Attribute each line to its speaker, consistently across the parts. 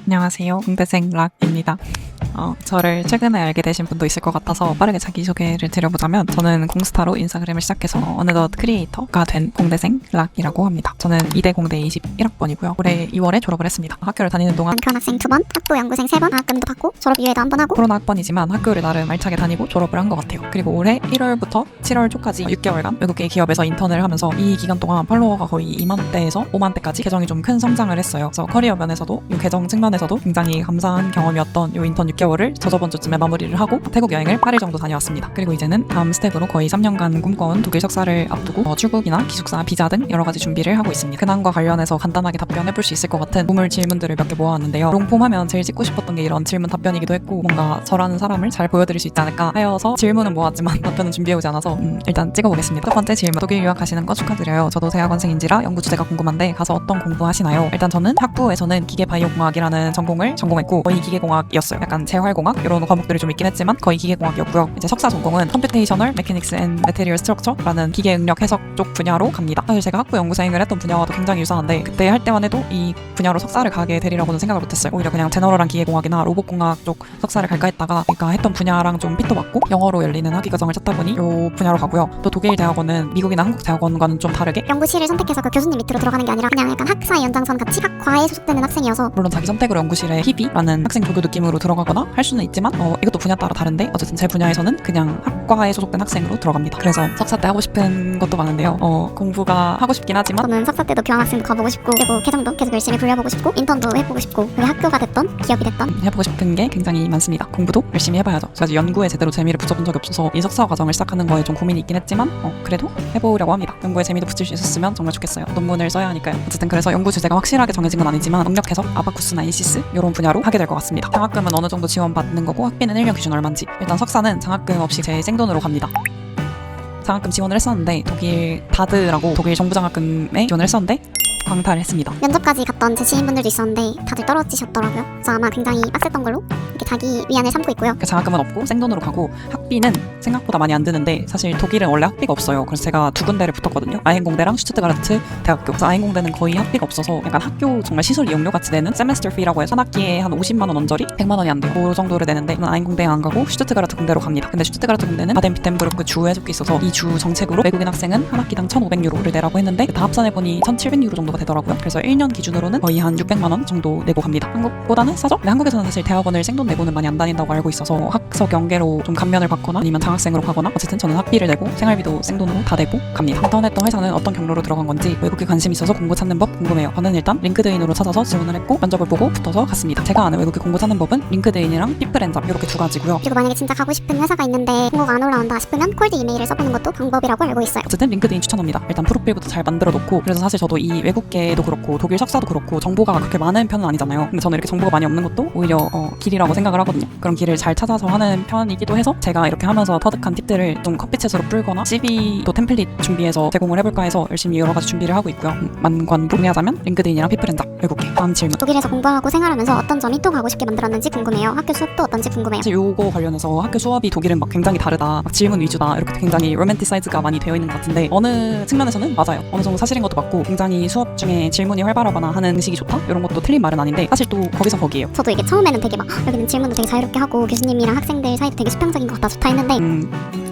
Speaker 1: 안녕하세요. 공대생 락입니다. 저를 최근에 알게 되신 분도 있을 것 같아서 빠르게 자기소개를 드려보자면 저는 공스타로 인스타그램을 시작해서 어느덧 크리에이터가 된 공대생 락이라고 합니다. 저는 이대 공대 21학번이고요. 올해 2월에 졸업을 했습니다. 학교를 다니는 동안
Speaker 2: 교환학생 2번, 학부 연구생 3번, 방학금도 받고 졸업 이외에도 한 번 하고
Speaker 1: 코로나 학번이지만 학교를 나름 알차게 다니고 졸업을 한 것 같아요. 그리고 올해 1월부터 7월 초까지 6개월간 외국계 기업에서 인턴을 하면서 이 기간 동안 팔로워가 거의 2만대에서 5만대까지 계정이 좀 큰 성장을 했어요. 그래서 커리어 면에서도 이 계정 측면에서도 굉장히 감사한 경험이었던 이 인턴 6개월을 저저번 주쯤에 마무리를 하고 태국 여행을 8일 정도 다녀왔습니다. 그리고 이제는 다음 스텝으로 거의 3년간 꿈꿔온 독일 석사를 앞두고 출국이나 기숙사, 비자 등 여러 가지 준비를 하고 있습니다. 근황과 관련해서 간단하게 답변해볼 수 있을 것 같은 우물 질문들을 몇 개 모아왔는데요. 롱폼 하면 제일 찍고 싶었던 게 이런 질문 답변이기도 했고 뭔가 저라는 사람을 잘 보여드릴 수 있지 않을까 하여서 질문은 모았지만 답변은 준비해오지 않아서 일단 찍어보겠습니다. 첫 번째 질문. 독일 유학하시는 거 축하드려요. 저도 대학원생인지라 연구 주제가 궁금한데 가서 어떤 공부하시나요? 일단 저는 학부에서는 기계바이오공학이라는 전공을 전공했고 거의 기계공학이었어요. 약간 재활공학 이런 과목들이 좀 있긴 했지만 거의 기계공학이었고요. 이제 석사 전공은 컴퓨테이셔널 메케닉스 앤 메테리얼 스트럭처라는 기계 응력 해석 쪽 분야로 갑니다. 사실 제가 학부 연구생을 했던 분야와도 굉장히 유사한데 그때 할 때만 해도 이 분야로 석사를 가게 되리라고는 생각을 못했어요. 오히려 그냥 제너럴한 기계공학이나 로봇공학 쪽 석사를 갈까 했다가 그러니까 했던 분야랑 좀 핏도 맞고 영어로 열리는 학위 과정을 찾다 보니 이 분야로 가고요. 또 독일 대학원은 미국이나 한국 대학원과는 좀 다르게
Speaker 2: 연구실을 선택해서 그 교수님 밑으로 들어가는 게 아니라 그냥 약간 학사의 연장선 같이 학과에 소속되는 학생이어서
Speaker 1: 물론 자기 선택으로 연구실에 PB라는 학생 조교 느낌으로 들어가거나 할 수는 있지만 이것도 분야 따라 다른데 어쨌든 제 분야에서는 그냥 학과에 소속된 학생으로 들어갑니다. 그래서 석사 때 하고 싶은 것도 많은데요. 공부가 하고 싶긴 하지만
Speaker 2: 저는 석사 때도 교환학생도 가보고 싶고 그리고 계정도 계속 열심히 굴려보고 싶고 인턴도 해보고 싶고 그게 학교가 됐던 기업이 됐던
Speaker 1: 해보고 싶은 게 굉장히 많습니다. 공부도 열심히 해봐야죠. 제가 아직 연구에 제대로 재미를 붙여본 적이 없어서 이 석사 과정을 시작하는 거에 좀 고민이 있긴 했지만 그래도 해보려고 합니다. 연구에 재미도 붙일 수 있었으면 정말 좋겠어요. 논문을 써야 하니까요. 어쨌든 그래서 연구 주제가 확실하게 정해진 건 아니지만 응력 해석, 아바쿠스나 인시스 이런 분야로 하게 될 것 같습니다. 장학금은 어느 정도 지원받는 거고 학비는 1년 기준 얼마인지 일단 석사는 장학금 없이 제 생돈으로 갑니다. 장학금 지원을 했었는데 독일 다드라고 독일 정부 장학금에 지원을 했었는데 광탈을 했습니다.
Speaker 2: 면접까지 갔던 제 지인분들도 있었는데 다들 떨어지셨더라고요. 그래서 아마 굉장히 빡셌던 걸로 이렇게 자기 위안을 삼고 있고요.
Speaker 1: 그 장학금은 없고 생돈으로 가고 학비는 생각보다 많이 안 드는데 사실 독일은 원래 학비가 없어요. 그래서 제가 두 군데를 붙었거든요. 아인공대랑 슈투트가르트 대학교. 그래서 아인공대는 거의 학비가 없어서 약간 학교 정말 시설 이용료 같이 내는 세메스터 피라고 해서 한 학기에 한 50만 원 언저리 100만 원이 안 돼요. 그 정도를 내는데 저는 아인공대 안 가고 슈투트가르트 공대로 갑니다. 근데 슈투트가르트 공대는 바덴비텐부르크 주에 속해 있어서 이 주 정책으로 외국인 학생은 한 학기당 1,500유로를 내라고 했는데 다 합산해보니 1,700유로 정도가 되더라고요. 그래서 1년 기준으로는 거의 한 600만 원 정도 내고 갑니다. 한국보다는 싸죠? 근데 한국에서는 사실 대학원을 생돈 내고는 많이 안 다닌다고 알고 있어서 학석 연계로 좀 감면을 받거나 아니면 장학생으로 가거나 어쨌든 저는 학비를 내고 생활비도 생돈으로 다 내고 갑니다. 인턴했던 회사는 어떤 경로로 들어간 건지 외국에 관심이 있어서 공고 찾는 법 궁금해요. 저는 일단 링크드인으로 찾아서 지원을 했고 면접을 보고 붙어서 갔습니다. 제가 아는 외국에 공고 찾는 법은 링크드인이랑 피플앤잡 이렇게 두 가지고요.
Speaker 2: 그리고 만약에 진짜 가고 싶은 회사가 있는데 공고가 안 올라온다 싶으면 콜드 이메일을 써보는 것도 방법이라고 알고 있어요.
Speaker 1: 어쨌든 링크드인 추천합니다. 일단 프로필부터 잘 만들어 놓고 그래서 사실 저도 이 외국계도 그렇고 독일 석사도 그렇고 정보가 그렇게 많은 편은 아니잖아요. 근데 저는 이렇게 정보가 많이 없는 것도 오히려 길이라고 생각을 하거든요. 그런 길을 잘 찾아서 하는 편이기도 해서 제가 이렇게 하면서 터득한 팁들을 좀 커피챗으로 풀거나 CV도 템플릿 준비해서 제공을 해볼까 해서 열심히 여러 가지 준비를 하고 있고요. 만관 정리하자면 링크드인이랑 피플앤잡 외국계. 다음 질문.
Speaker 2: 독일에서 공부하고 생활하면서 어떤 점이 또 가고 싶게 만들었는지 궁금해요. 학교 수업도 어떤지 궁금해요.
Speaker 1: 사실 요거 관련해서 학교 수업이 독일은 막 굉장히 다르다, 막 질문 위주다 이렇게 굉장히 로맨티사이즈가 많이 되어 있는 것 같은데 어느 측면에서는 맞아요. 어느 정도 사실인 것도 맞고 굉장히 수업 중에 질문이 활발하거나 하는 의식이 좋다 이런 것도 틀린 말은 아닌데 사실 또 거기서 거기에요.
Speaker 2: 저도 이게 처음에는 되게 막 여기는 질문도 되게 자유롭게 하고 교수님이랑 학생들 사이도 되게 수평적인 것 같다 좋다 했는데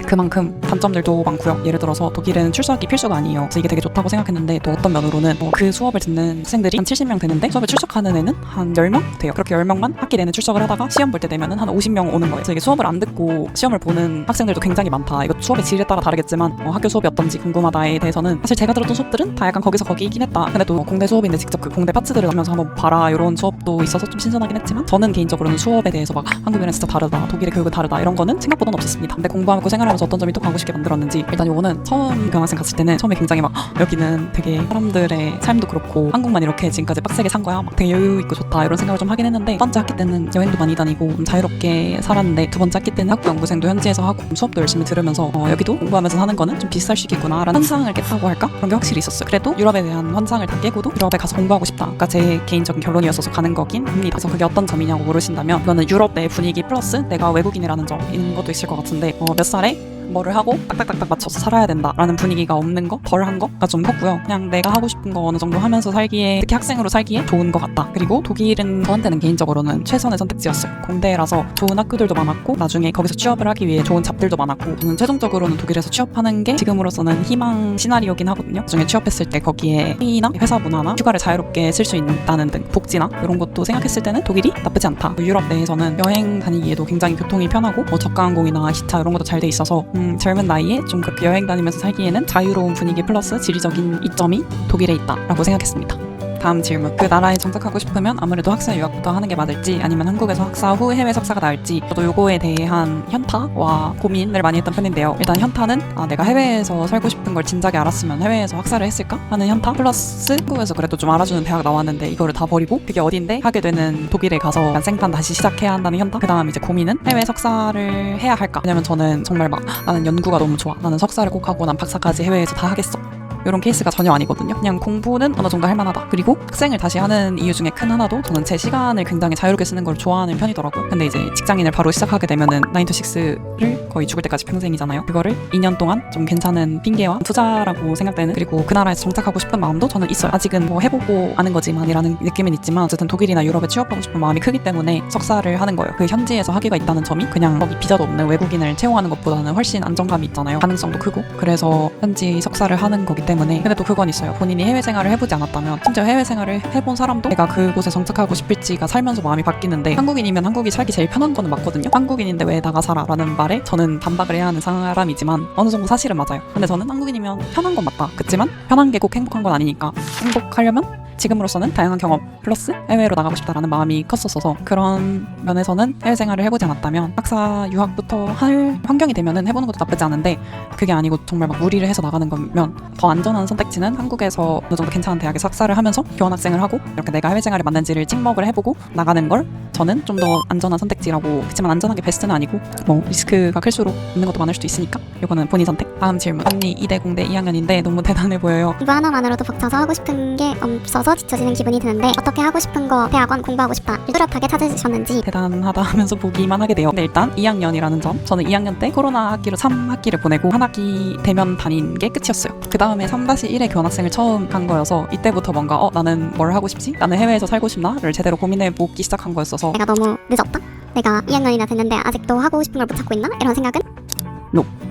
Speaker 1: 그만큼 단점들도 많고요. 예를 들어서 독일은 출석이 필수가 아니에요. 그래서 이게 되게 좋다고 생각했는데 또 어떤 면으로는 그 수업을 듣는 학생들이 한 70명 되는데 수업에 출석하는 애는 한 10명 돼요. 그렇게 10명만 학기 내내 출석을 하다가 시험 볼 때 되면은 한 50명 오는 거예요. 그래서 이게 수업을 안 듣고 시험을 보는 학생들도 굉장히 많다. 이거 수업의 질에 따라 다르겠지만 학교 수업이 어떤지 궁금하다에 대해서는 사실 제가 들었던 수업들은 다 약간 거기서 거기이긴 했다. 근데 또 공대 수업인데 직접 그 공대 파츠들을 하면서 한번 봐라 이런 수업도 있어서 좀 신선하긴 했지만 저는 개인적으로는 수업에 대해서 막 한국이랑 진짜 다르다, 독일의 교육은 다르다 이런 거는 생각보다는 없었습니다. 근데 공부하고 생활하면서 어떤 점이 또 가고 싶게 만들었는지 일단 요거는 처음 교환학생 갔을 때는 처음에 굉장히 막 여기는 되게 사람들의 삶도 그렇고 한국만 이렇게 지금까지 빡세게 산 거야 막 되게 여유 있고 좋다 이런 생각을 좀 하긴 했는데 첫 번째 학기 때는 여행도 많이 다니고 좀 자유롭게 살았는데 두 번째 학기 때는 학부 연구생도 현지에서 하고 수업도 열심히 들으면서 여기도 공부하면서 하는 거는 좀 비슷할 수 있겠구나 라는 환상을 깼다고 할까? 그런 게 확실히 있었어요. 그래도 유럽에 대한 환상을 다 깨고도 유럽에 가서 공부하고 싶다. 그러니까 제 개인적인 결론이었어서 가는 거긴 합니다. 그래서 그게 어떤 점이냐고 물으신다면 이거는 유럽 내 분위기 플러스 내가 외국인이라는 점인 것도 있을 것 같은데 몇 살에 뭐를 하고 딱딱딱딱 맞춰서 살아야 된다라는 분위기가 없는 거, 덜한 거가 좀 컸고요. 그냥 내가 하고 싶은 거 어느 정도 하면서 살기에, 특히 학생으로 살기에 좋은 것 같다. 그리고 독일은 저한테는 개인적으로는 최선의 선택지였어요. 공대라서 좋은 학교들도 많았고 나중에 거기서 취업을 하기 위해 좋은 잡들도 많았고, 저는 최종적으로는 독일에서 취업하는 게 지금으로서는 희망 시나리오긴 하거든요. 나중에 취업했을 때 거기에 회의나 회사 문화나 휴가를 자유롭게 쓸 수 있다는 등 복지나 이런 것도 생각했을 때는 독일이 나쁘지 않다. 유럽 내에서는 여행 다니기에도 굉장히 교통이 편하고 저가항공이나 기차 이런 것도 잘 돼 있어서 젊은 나이에 좀 그렇게 여행 다니면서 살기에는 자유로운 분위기 플러스 지리적인 이점이 독일에 있다라고 생각했습니다. 다음 질문. 그 나라에 정착하고 싶으면 아무래도 학사 유학부터 하는 게 맞을지 아니면 한국에서 학사 후 해외 석사가 나을지, 저도 요거에 대한 현타와 고민을 많이 했던 편인데요. 일단 현타는 내가 해외에서 살고 싶은 걸 진작에 알았으면 해외에서 학사를 했을까 하는 현타, 플러스 한국에서 그래도 좀 알아주는 대학 나왔는데 이거를 다 버리고 그게 어딘데 하게 되는 독일에 가서 약간 생판 다시 시작해야 한다는 현타. 그 다음 이제 고민은 해외 석사를 해야 할까. 왜냐면 저는 정말 막 나는 연구가 너무 좋아, 나는 석사를 꼭 하고 난 박사까지 해외에서 다 하겠어, 이런 케이스가 전혀 아니거든요. 그냥 공부는 어느 정도 할만하다. 그리고 학생을 다시 하는 이유 중에 큰 하나도 저는 제 시간을 굉장히 자유롭게 쓰는 걸 좋아하는 편이더라고요. 근데 이제 직장인을 바로 시작하게 되면은 9to6를 거의 죽을 때까지 평생이잖아요. 그거를 2년 동안 좀 괜찮은 핑계와 투자라고 생각되는, 그리고 그 나라에서 정착하고 싶은 마음도 저는 있어요. 아직은 뭐 해보고 아는 거지만이라는 느낌은 있지만 어쨌든 독일이나 유럽에 취업하고 싶은 마음이 크기 때문에 석사를 하는 거예요. 그 현지에서 학위가 있다는 점이 그냥 거기 비자도 없는 외국인을 채용하는 것보다는 훨씬 안정감이 있잖아요. 가능성도 크고. 그래서 현지 석사를 하는 거기 때문에. 근데 또 그건 있어요. 본인이 해외 생활을 해보지 않았다면, 심지어 해외 생활을 해본 사람도 내가 그곳에 정착하고 싶을지가 살면서 마음이 바뀌는데, 한국인이면 한국이 살기 제일 편한 거는 맞거든요. 한국인인데 왜 나가 살아? 라는 말에 저는 반박을 해야 하는 사람이지만 어느 정도 사실은 맞아요. 근데 저는 한국인이면 편한 건 맞다. 그치만 편한 게 꼭 행복한 건 아니니까, 행복하려면 지금으로서는 다양한 경험 플러스 해외로 나가고 싶다라는 마음이 컸었어서, 그런 면에서는 해외 생활을 해보지 않았다면 학사 유학부터 할 환경이 되면은 해보는 것도 나쁘지 않은데, 그게 아니고 정말 막 무리를 해서 나가는 거면 더 안전한 선택지는 한국에서 어느 정도 괜찮은 대학에서 학사를 하면서 교환학생을 하고 이렇게 내가 해외 생활이 맞는지를 찍먹을 해보고 나가는 걸 저는 좀 더 안전한 선택지라고. 그렇지만 안전한 게 베스트는 아니고 뭐 리스크가 클수록 있는 것도 많을 수도 있으니까 이거는 본인 선택. 다음 질문. 언니 이대 공대 2학년인데 너무 대단해 보여요.
Speaker 2: 공부 하나만으로도 벅차서 하고 싶은 게 없어서 지쳐지는 기분이 드는데 어떻게 하고 싶은 거 대학원 공부하고 싶다 뚜렷하게 찾으셨는지.
Speaker 1: 대단하다 하면서 보기만 하게 돼요. 근데 일단 2학년이라는 점, 저는 2학년 때 코로나 학기로 3학기를 보내고 한 학기 대면 다닌 게 끝이었어요. 그 다음에 3-1의 교환학생을 처음 간 거여서 이때부터 뭔가 나는 뭘 하고 싶지? 나는 해외에서 살고 싶나?를 제대로 고민해보기 시작한 거였어서.
Speaker 2: 내가 너무 늦었다? 내가 2학년이나 됐는데 아직도 하고 싶은 걸 못 찾고 있나? 이런 생각은?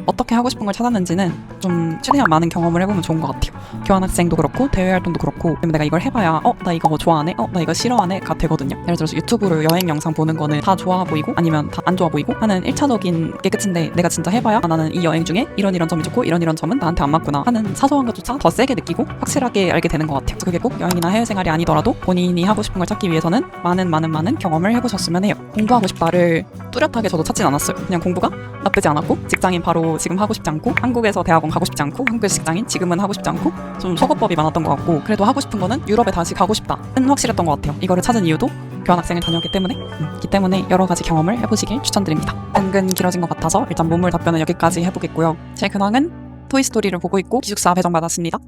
Speaker 1: 어떻게 하고 싶은 걸 찾았는지는 좀 최대한 많은 경험을 해보면 좋은 것 같아요. 교환학생도 그렇고 대외활동도 그렇고, 그러면 내가 이걸 해봐야 나 이거 좋아하네? 나 이거 싫어하네? 가 되거든요. 예를 들어서 유튜브로 여행 영상 보는 거는 다 좋아 보이고 아니면 다 안 좋아 보이고 하는 1차적인 게 끝인데, 내가 진짜 해봐야 나는 이 여행 중에 이런 점이 좋고 이런 점은 나한테 안 맞구나 하는 사소한 것조차 더 세게 느끼고 확실하게 알게 되는 것 같아요. 그래서 그게 꼭 여행이나 해외 생활이 아니더라도 본인이 하고 싶은 걸 찾기 위해서는 많은 경험을 해보셨으면 해요. 공부하고 싶다를 뚜렷하게 저도 찾진 않았어요. 그냥 공부가 나쁘지 않았고, 직장인 바로 지금 하고 싶지 않고, 한국에서 대학원 가고 싶지 않고, 한국에서 직장인 지금은 하고 싶지 않고, 좀 속어법이 많았던 것 같고, 그래도 하고 싶은 거는 유럽에 다시 가고 싶다는 확실했던 것 같아요. 이거를 찾은 이유도 교환학생을 다녔기 때문에 여러 가지 경험을 해보시길 추천드립니다. 은근 길어진 것 같아서 일단 몸물 답변은 여기까지 해보겠고요. 제 근황은 토이스토리를 보고 있고 기숙사 배정받았습니다.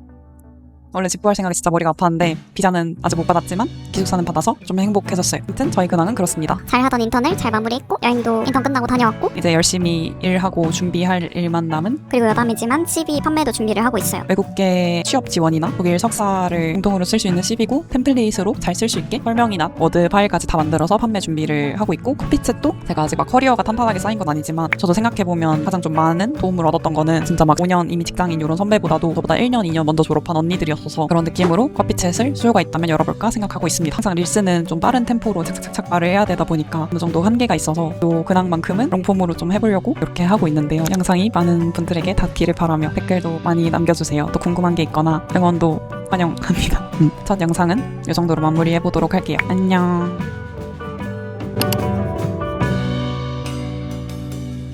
Speaker 1: 원래 집 구할 생각이 진짜 머리가 아팠는데 비자는 아직 못 받았지만 기숙사는 받아서 좀 행복해졌어요. 아무튼 저희 근황은 그렇습니다.
Speaker 2: 잘하던 인턴을 잘 마무리했고 여행도 인턴 끝나고 다녀왔고
Speaker 1: 이제 열심히 일하고 준비할 일만 남은,
Speaker 2: 그리고 여담이지만 CV 판매도 준비를 하고 있어요.
Speaker 1: 외국계 취업 지원이나 독일 석사를 공동으로 쓸 수 있는 CV고 템플릿으로 잘 쓸 수 있게 설명이나 워드 파일까지 다 만들어서 판매 준비를 하고 있고, 커피챗도 제가 아직 막 커리어가 탄탄하게 쌓인 건 아니지만 저도 생각해보면 가장 좀 많은 도움을 얻었던 거는 진짜 막 5년 이미 직장인 이런 선배보다도 저보다 1년 2년 먼저 졸업한 언니들이었어서, 그런 느낌으로 커피챗을 수요가 있다면 열어볼까 생각하고 있습니다. 항상 릴스는 좀 빠른 템포로 착착착 말을 해야 되다 보니까 어느 정도 한계가 있어서 또 근황만큼은 롱폼으로 좀 해보려고 이렇게 하고 있는데요. 영상이 많은 분들에게 닿기를 바라며 댓글도 많이 남겨주세요. 또 궁금한 게 있거나 응원도 환영합니다. 첫 영상은 이 정도로 마무리해보도록 할게요. 안녕.